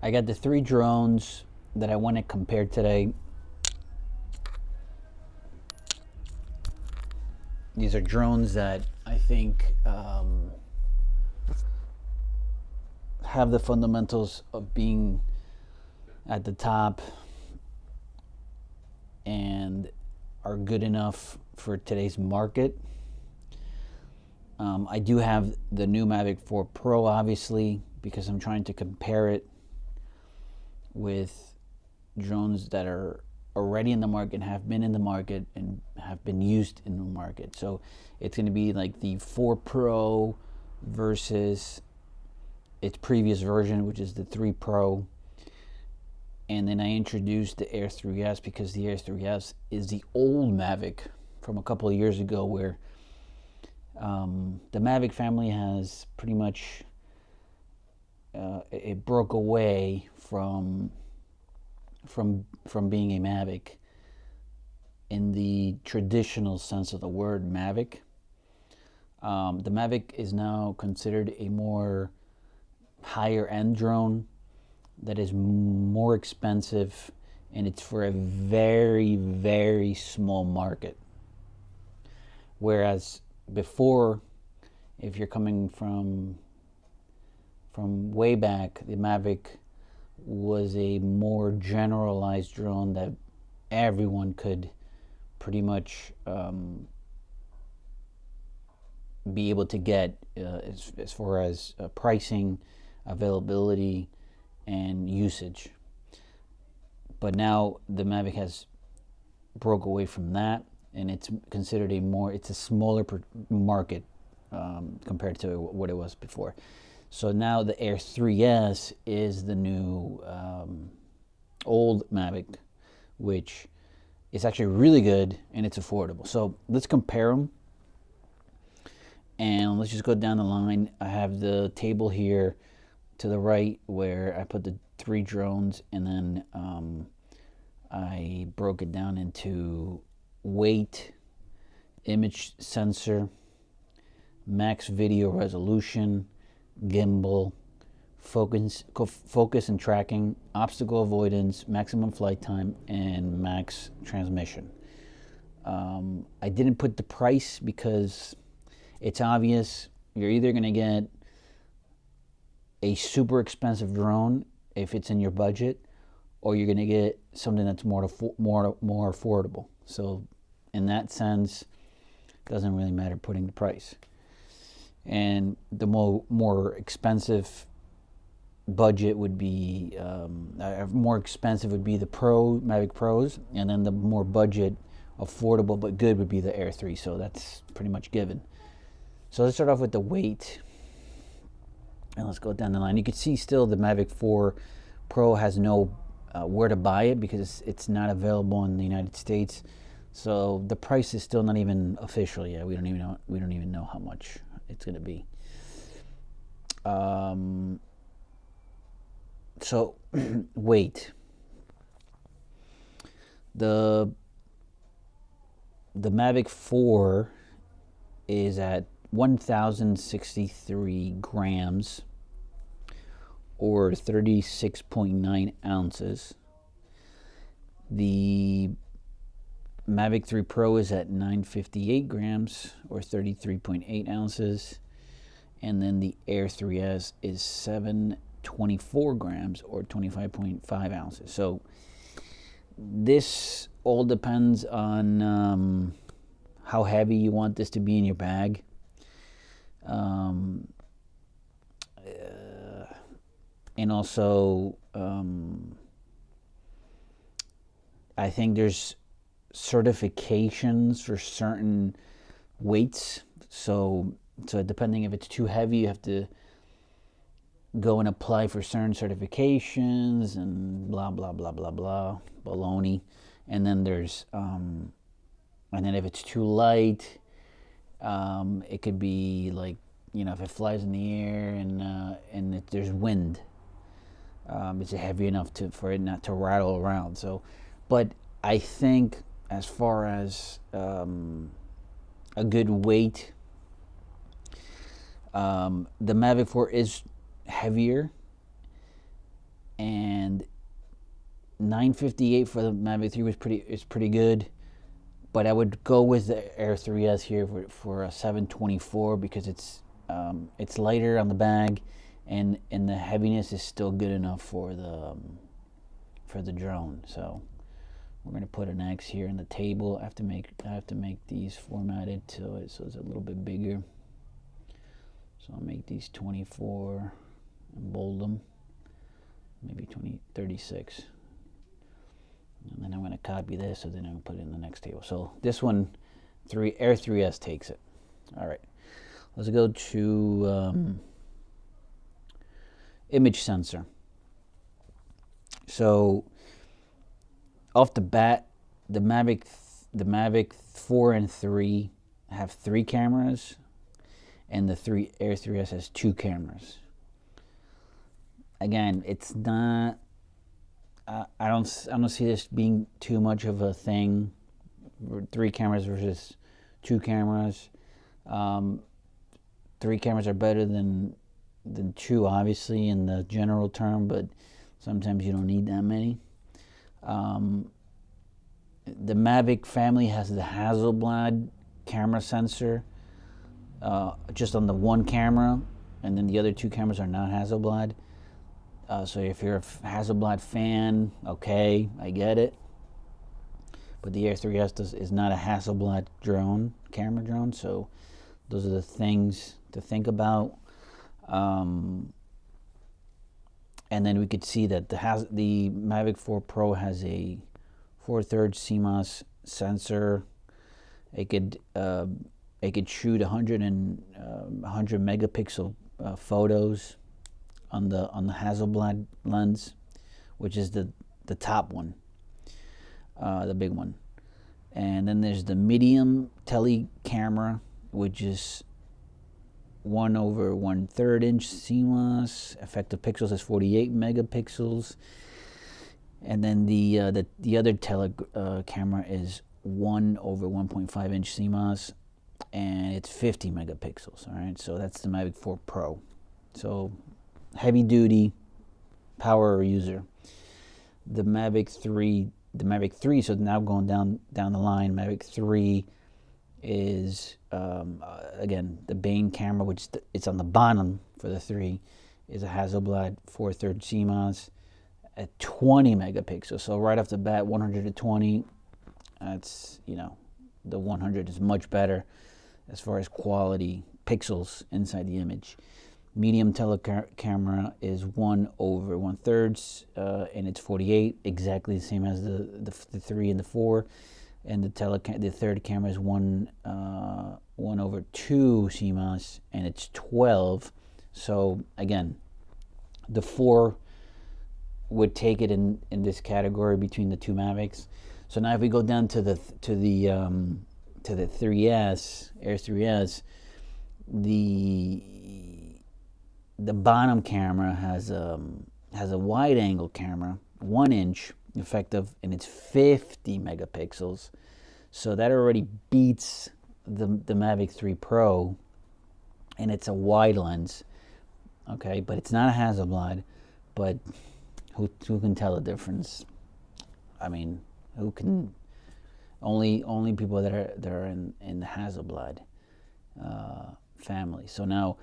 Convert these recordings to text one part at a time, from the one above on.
I got the three drones that I want to compare today. These are drones that I think have the fundamentals of being at the top and are good enough for today's market. I do have the new Mavic 4 Pro, obviously, because I'm trying to compare it with drones that are already in the market, have been in the market, and have been used in the market. So it's going to be like the 4 Pro versus its previous version, which is the 3 Pro. And then I introduced the Air 3S because the Air 3S is the old Mavic from a couple of years ago, where the Mavic family has pretty much it broke away from being a Mavic in the traditional sense of the word Mavic. The Mavic is now considered a more higher end drone that is more expensive, and it's for a very, very small market. Whereas before, if you're coming from way back, the Mavic was a more generalized drone that everyone could pretty much be able to get as far as pricing, availability, and usage. But now the Mavic has broke away from that, and it's considered it's a smaller market compared to what it was before. So now the Air 3S is the new old Mavic, which is actually really good and it's affordable. So let's compare them, and let's just go down the line. I have the table here to the right where I put the three drones, and then I broke it down into weight, image sensor, max video resolution, gimbal, focus and tracking, obstacle avoidance, maximum flight time, and max transmission. I didn't put the price because it's obvious you're either going to get a super expensive drone if it's in your budget, or you're going to get something that's more affordable. So in that sense, it doesn't really matter putting the price. And the more expensive budget would be more expensive would be the Mavic Pros, and then the more budget, affordable but good would be the Air 3. So that's pretty much given. So let's start off with the weight. And let's go down the line. You can see still the Mavic 4 Pro has no where to buy it because it's not available in the United States. So the price is still not even official yet. We don't even know how much it's going to be. So weight. The Mavic 4 is at 1,063 grams, or 36.9 ounces. The Mavic 3 Pro is at 958 grams, or 33.8 ounces. And then the Air 3S is 724 grams, or 25.5 ounces. So this all depends on how heavy you want this to be in your bag. And also, I think there's certifications for certain weights. So depending if it's too heavy, you have to go and apply for certain certifications and blah blah blah blah blah baloney. And then there's and then if it's too light, it could be like, if it flies in the air and there's wind, it's heavy enough for it not to rattle around. So, but I think as far as a good weight, the Mavic 4 is heavier, and 958 for the Mavic 3 is pretty good. But I would go with the Air 3S here for a 724 because it's lighter on the bag, and the heaviness is still good enough for the drone. So we're gonna put an X here in the table. I have to make these formatted so it's a little bit bigger. So I'll make these 24 and bold them, maybe 36. And then I'm going to copy this, and then I'm going to put it in the next table. So this one, Air 3S takes it. All right. Let's go to image sensor. So off the bat, the Mavic 4 and 3 have 3 cameras, and the Air 3S has 2 cameras. Again, it's not. I don't see this being too much of a thing. 3 cameras versus 2 cameras. 3 cameras are better than 2, obviously, in the general term, but sometimes you don't need that many. The Mavic family has the Hasselblad camera sensor just on the one camera, and then the other 2 cameras are not Hasselblad. So if you're a Hasselblad fan, okay, I get it. But the Air 3S is not a Hasselblad camera drone, so those are the things to think about. And then we could see that the Mavic 4 Pro has a 4/3 CMOS sensor. It could shoot 100 megapixel photos on the Hasselblad lens, which is the top one, the big one. And then there's the medium tele camera, which is 1/1/3 inch CMOS. Effective pixels is 48 megapixels. And then the other tele camera is 1/1.5 inch CMOS, and it's 50 megapixels. All right, so that's the Mavic 4 Pro. So heavy duty power user. The Mavic 3, so now going down the line, Mavic 3 is again the main camera, which it's on the bottom for the 3, is a Hasselblad 4/3 CMOS at 20 megapixels. So right off the bat, 100 to 20. That's, the 100 is much better as far as quality pixels inside the image. Medium camera is 1/1/3, and it's 48, exactly the same as the 3 and the 4. And the third camera is 1/2 CMOS, and it's 12. So again, the 4 would take it in this category between the 2 Mavics. So now if we go down to the 3S, Air 3S, the bottom camera has a wide angle camera, 1 inch effective, and it's 50 megapixels. So that already beats the Mavic 3 Pro, and it's a wide lens. Okay, but it's not a Hasselblad. But who can tell the difference? I mean, who can? Only people that are in the Hasselblad family. So now,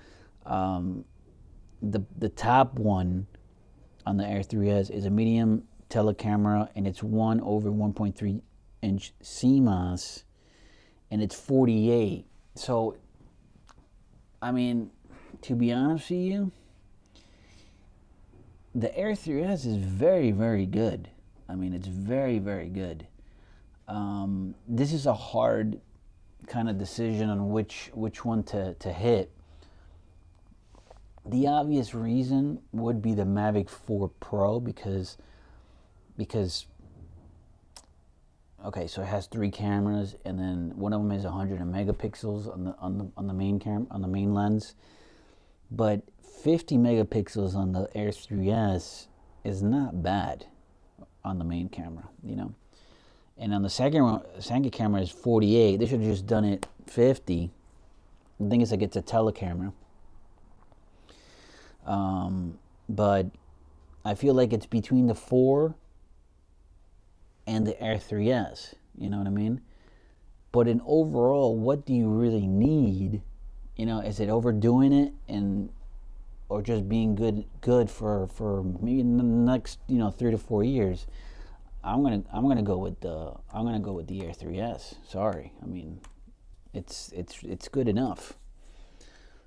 the top one on the Air 3S is a medium telecamera, and it's 1/1.3 inch CMOS, and it's 48. So, I mean, to be honest with you, the Air 3S is very, very good. I mean, it's very, very good. This is a hard kind of decision on which one to hit. The obvious reason would be the Mavic 4 Pro because okay, so it has 3 cameras, and then one of them is 100 megapixels on the main lens, but 50 megapixels on the Air 3S is not bad on the main camera, And on the second camera is 48. They should have just done it 50. The thing is, it's a telecamera. But I feel like it's between the 4 and the Air 3S. You know what I mean? But in overall, what do you really need? You know, is it overdoing it, and or just being good for maybe the next 3 to 4 years? I'm gonna go with the Air 3S. Sorry, I mean, it's good enough,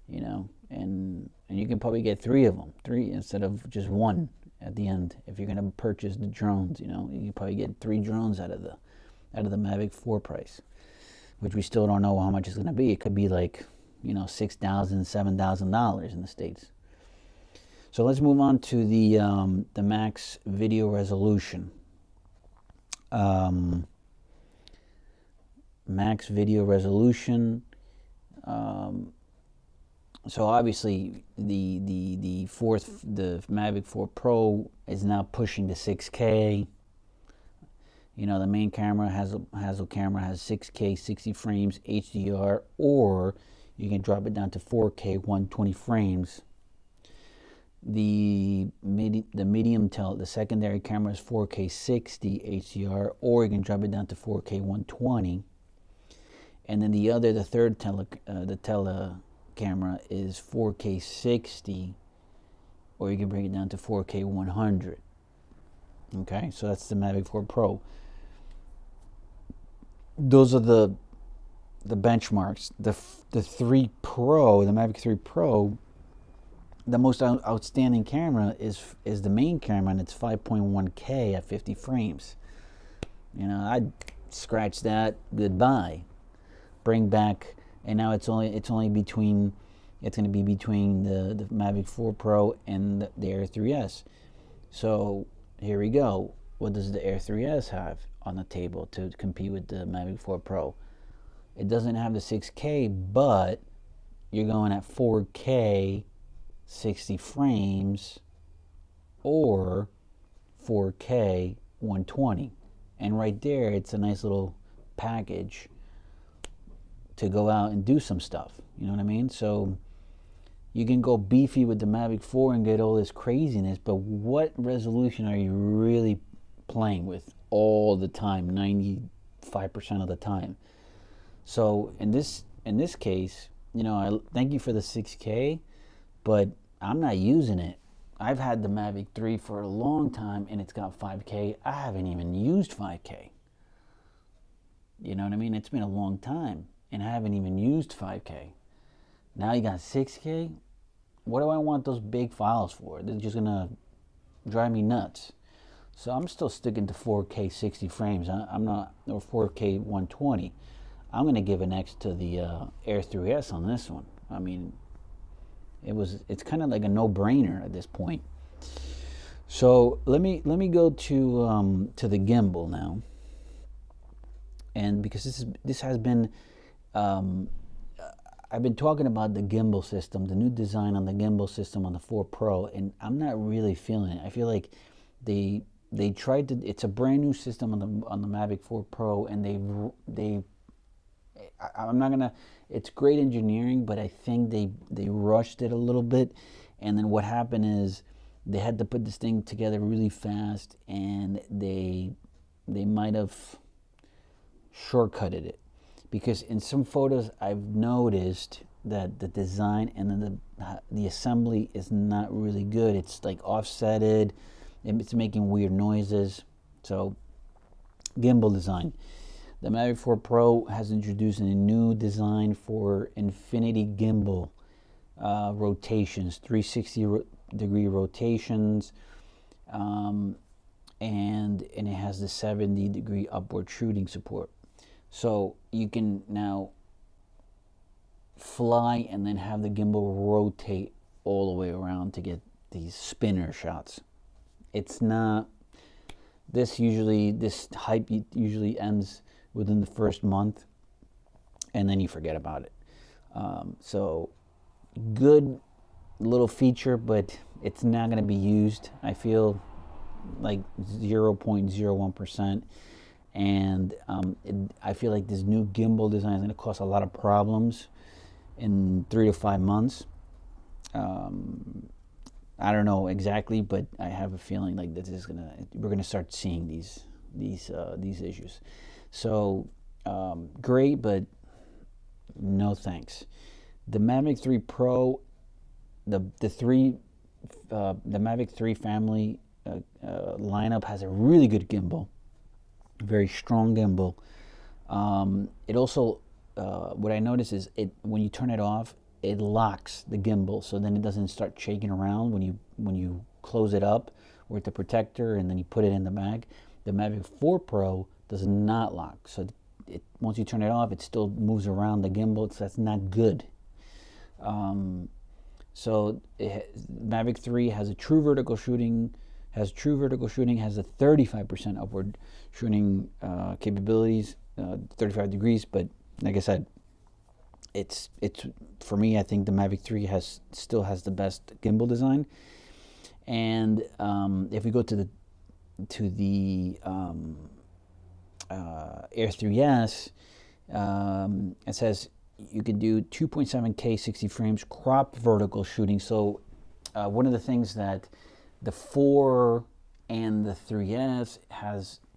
and you can probably get 3 of them, 3 instead of just 1 at the end. If you're gonna purchase the drones, you can probably get 3 drones out of the Mavic 4 price, which we still don't know how much it's gonna be. It could be like $6,000, $7,000 in the States. So let's move on to the max video resolution. Max video resolution. So obviously the Mavic 4 Pro is now pushing the 6K. The main camera has 6K 60 frames HDR, or you can drop it down to 4K 120 frames. The medium the secondary camera is 4K 60 HDR, or you can drop it down to 4K 120. And then the third tele camera is 4K 60, or you can bring it down to 4K 100. Okay, so that's the Mavic 4 Pro. Those are the benchmarks. The 3 Pro, the Mavic 3 Pro, the most outstanding camera is the main camera, and it's 5.1K at 50 frames. I'd scratch that. Goodbye. Bring back, and now it's going to be between the Mavic 4 Pro and the Air 3S. So here we go. What does the Air 3S have on the table to compete with the Mavic 4 Pro? It doesn't have the 6K, but you're going at 4K 60 frames or 4K 120. And right there, it's a nice little package to go out and do some stuff. You know what I mean? So you can go beefy with the Mavic 4 and get all this craziness, but what resolution are you really playing with all the time, 95% of the time? So in this case, I thank you for the 6K, but I'm not using it. I've had the Mavic 3 for a long time, and it's got 5K. I haven't even used 5K. You know what I mean? It's been a long time, and I haven't even used 5K. Now you got 6K? What do I want those big files for? They're just going to drive me nuts. So I'm still sticking to 4K 60 frames. I'm not, or 4K 120. I'm going to give an X to the Air 3S on this one. I mean, it's kind of like a no-brainer at this point. So let me go to the gimbal now, and because this has been I've been talking about the gimbal system, the new design on the gimbal system on the 4 Pro, and I'm not really feeling it. I feel like they tried to. It's a brand new system on the Mavic 4 Pro, and I'm not gonna. It's great engineering, but I think they rushed it a little bit, and then what happened is they had to put this thing together really fast, and they might have shortcutted it, because in some photos I've noticed that the design and then the assembly is not really good. It's like offsetted, and it's making weird noises. So gimbal design. The Mavic 4 Pro has introduced a new design for infinity gimbal rotations, 360-degree rotations, and it has the 70-degree upward shooting support. So you can now fly and then have the gimbal rotate all the way around to get these spinner shots. It's not, this hype usually ends within the first month, and then you forget about it. So good little feature, but it's not going to be used. I feel like 0.01%, and I feel like this new gimbal design is going to cause a lot of problems in 3 to 5 months. I don't know exactly, but I have a feeling like we're gonna start seeing these issues. So great, but no thanks. The Mavic 3 Pro, the Mavic 3 family lineup has a really good gimbal, very strong gimbal. It also, what I notice is when you turn it off, it locks the gimbal, so then it doesn't start shaking around when you close it up with the protector and then you put it in the bag. The Mavic 4 Pro does not lock, so once you turn it off, it still moves around the gimbal, so that's not good. So Mavic 3 has a true vertical shooting, has a 35% upward shooting capabilities, 35 degrees. But like I said, it's for me, I think the Mavic 3 still has the best gimbal design. And if we go to the Air 3S, it says you can do 2.7K 60 frames crop vertical shooting. So one of the things that the 4 and the 3S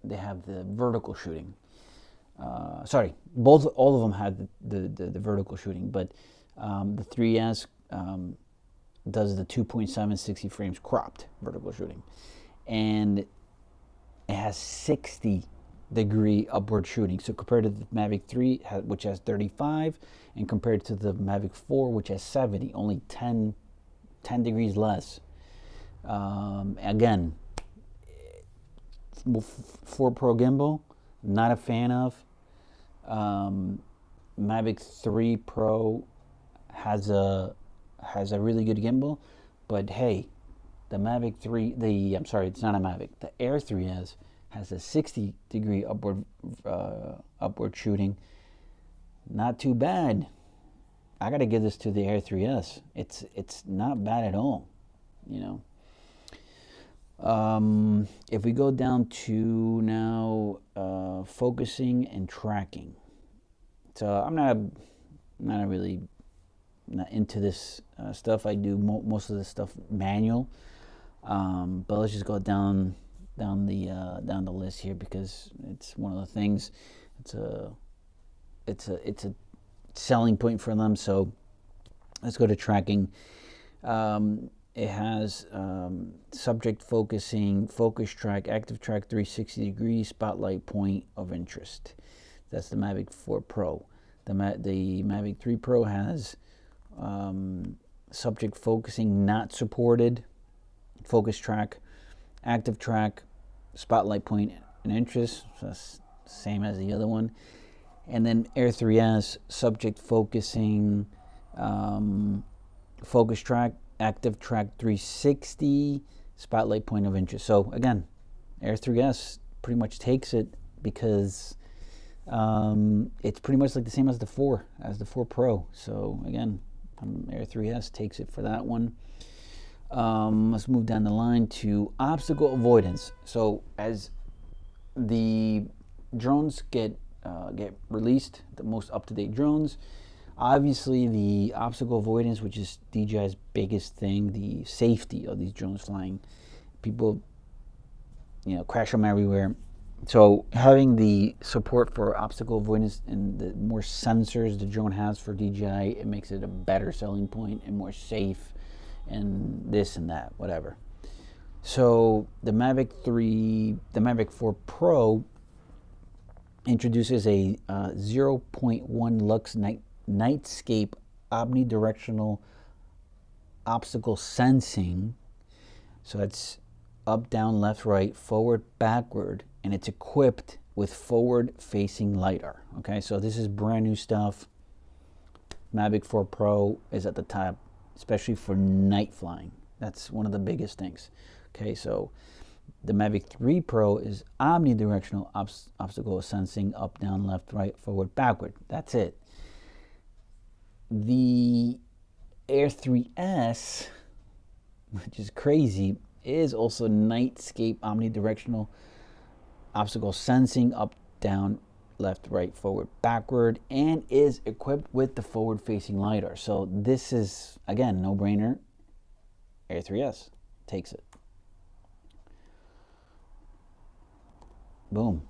they have the vertical shooting. Sorry, all of them had the vertical shooting, but the 3S does the 2.7 60 frames cropped vertical shooting, and it has 60-degree upward shooting. So compared to the Mavic 3, which has 35, and compared to the Mavic 4, which has 70, only 10 degrees less. Again, 4 Pro gimbal, not a fan of. Mavic 3 Pro has a really good gimbal, but hey, the Mavic 3, it's not a Mavic. The Air 3S has a 60-degree upward shooting. Not too bad. I got to give this to the Air 3S. It's not bad at all, you know. If we go down to now focusing and tracking. So I'm not really not into this stuff. I do most of this stuff manual. But let's just go down the list here, because it's one of the things. It's a selling point for them. So let's go to tracking. It has subject focusing, focus track, active track, 360 degrees, spotlight point of interest. That's the Mavic 4 Pro. The Mavic 3 Pro has subject focusing not supported, focus track, active track, spotlight point and interest. So that's the same as the other one. And then Air 3S, subject focusing, focus track, active track 360, spotlight point of interest. So again, Air 3S pretty much takes it, because it's pretty much like the same as the 4 Pro. So again, Air 3S takes it for that one. Let's move down the line to obstacle avoidance. So as the drones get released, the most up-to-date drones, obviously the obstacle avoidance, which is DJI's biggest thing, the safety of these drones flying. People, crash them everywhere. So having the support for obstacle avoidance and the more sensors the drone has for DJI, it makes it a better selling point and more safe and this and that, whatever. So the Mavic 4 Pro introduces a 0.1 lux nightscape omnidirectional obstacle sensing. So it's up, down, left, right, forward, backward, and it's equipped with forward facing lidar. Okay, so this is brand new stuff. Mavic 4 Pro is at the top, especially for night flying. That's one of the biggest things. Okay, so the Mavic 3 Pro is omnidirectional obstacle sensing, up, down, left, right, forward, backward. That's it. The Air 3S, which is crazy, is also nightscape omnidirectional obstacle sensing, up, down, left, right, forward, backward, and is equipped with the forward facing lidar. So this is, again, no brainer. Air 3S takes it. Boom.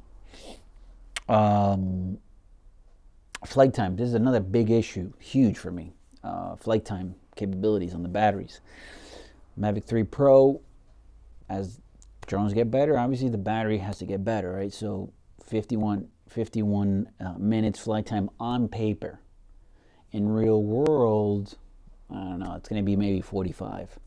Flight time. This is another big issue, huge for me. Flight time capabilities on the batteries. Mavic 3 Pro, as drones get better, obviously the battery has to get better, right? So 51 minutes flight time on paper. In real world, I don't know, it's going to be maybe 45.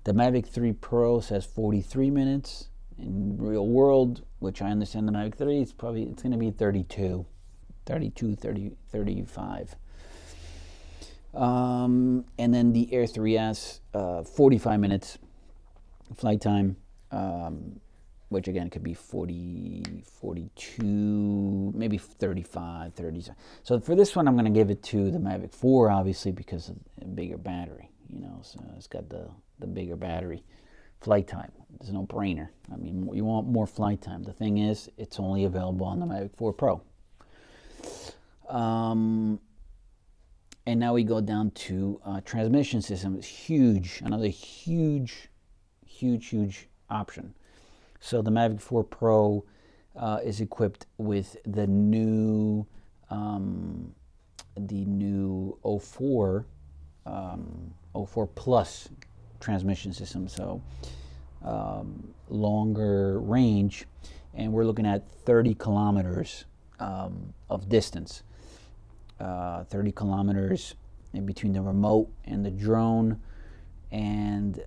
The Mavic 3 Pro says 43 minutes. In real world, which I understand the Mavic 3, it's going to be 32, 35. And then the Air 3S, 45 minutes flight time, which again could be 40, 42, maybe 35, 30. So for this one, I'm going to give it to the Mavic 4, obviously, because of a bigger battery. You know, so it's got the bigger battery. Flight time, it's a no-brainer. I mean, you want more flight time. The thing is, it's only available on the Mavic 4 Pro. And now we go down to transmission system. It's huge, another huge option. So the Mavic 4 Pro is equipped with the new 04 Plus transmission system. So longer range, and we're looking at 30 kilometers of distance. 30 kilometers in between the remote and the drone, and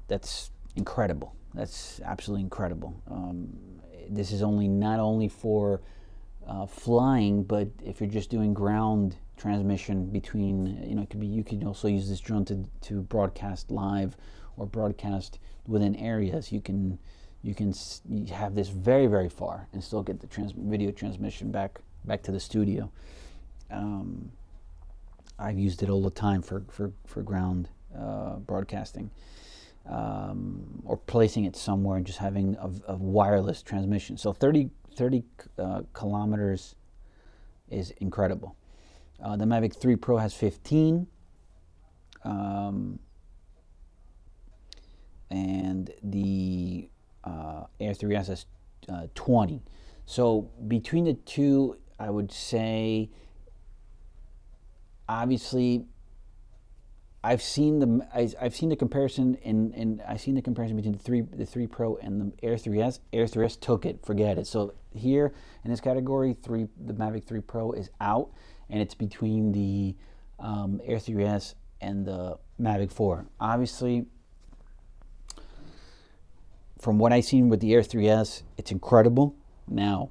that's incredible. That's absolutely incredible. This is not only for flying, but if you're just doing ground transmission between, it could be, you can also use this drone to broadcast live or broadcast within areas. You can have this very, very far and still get the video transmission back to the studio. I've used it all the time for ground broadcasting, or placing it somewhere and just having a wireless transmission. So 30 kilometers is incredible. The Mavic 3 Pro has 15, and the Air 3S has 20. So between the two, I would say, obviously, I've seen the comparison, and I've seen the comparison between the 3 Pro and the Air 3S. Air 3S took it, forget it. So here in this category, the Mavic 3 Pro is out, and it's between the Air 3S and the Mavic 4. Obviously, from what I've seen with the Air 3S, it's incredible. Now,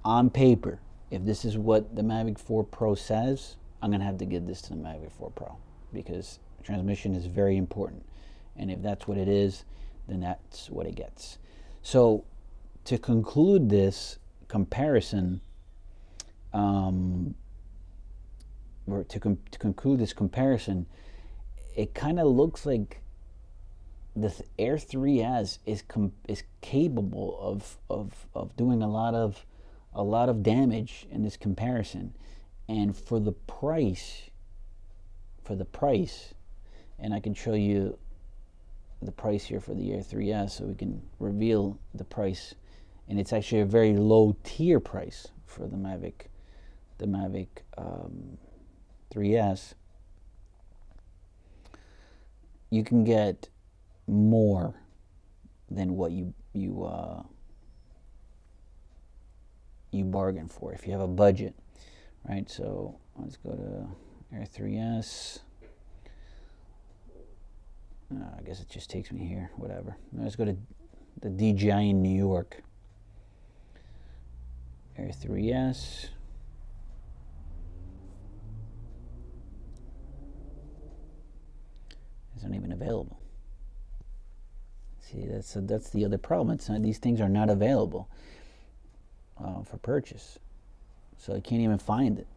on paper, if this is what the Mavic 4 Pro says, I'm going to have to give this to the Mavic 4 Pro, because transmission is very important. And if that's what it is, then that's what it gets. So to conclude this comparison, it kind of looks like the Air 3S is capable of doing a lot of damage in this comparison. And for the price, and I can show you the price here for the Air 3S, so we can reveal the price, and it's actually a very low tier price for the Mavic 3S. You can get more than what you bargain for if you have a budget, right? So let's go to Air 3S. I guess it just takes me here, whatever. Let's go to the DJI in New York. Air 3S. It's not even available. See, that's the other problem. It's not, these things are not available for purchase, so I can't even find it.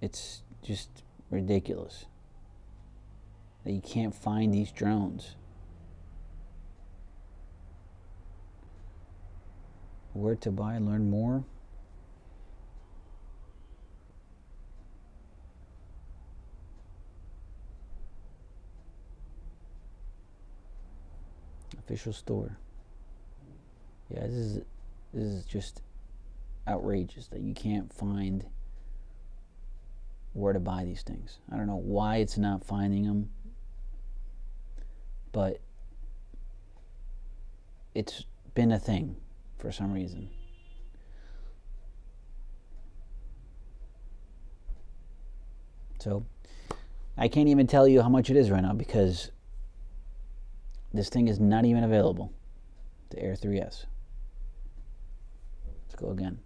It's just ridiculous that you can't find these drones. Where to buy, learn more. Official store. Yeah, this is just outrageous that you can't find where to buy these things. I don't know why it's not finding them, but it's been a thing for some reason. So I can't even tell you how much it is right now because this thing is not even available, the Air 3S. Let's go again.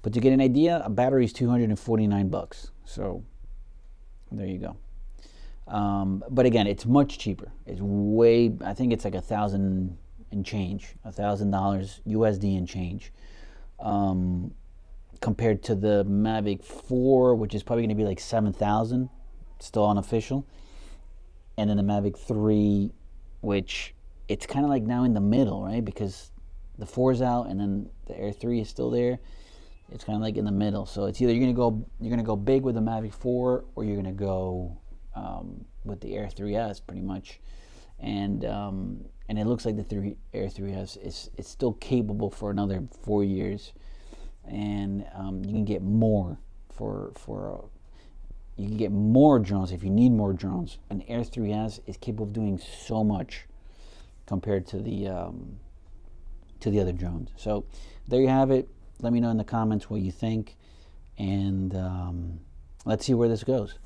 But to get an idea, a battery is $249. So there you go. But again, it's much cheaper. It's way, I think it's like $1,000 and change, $1,000 USD and change, compared to the Mavic 4, which is probably going to be like $7,000, still unofficial, and then the Mavic 3, which it's kind of like now in the middle, right? Because the 4's out and then the Air 3 is still there. It's kind of like in the middle. So it's either you're gonna go big with the Mavic 4 or you're gonna go with the Air 3S pretty much, and it looks like the Air 3S is still capable for another 4 years, and you can get more you can get more drones if you need more drones. An Air 3S is capable of doing so much compared to the other drones. So there you have it. Let me know in the comments what you think, and let's see where this goes.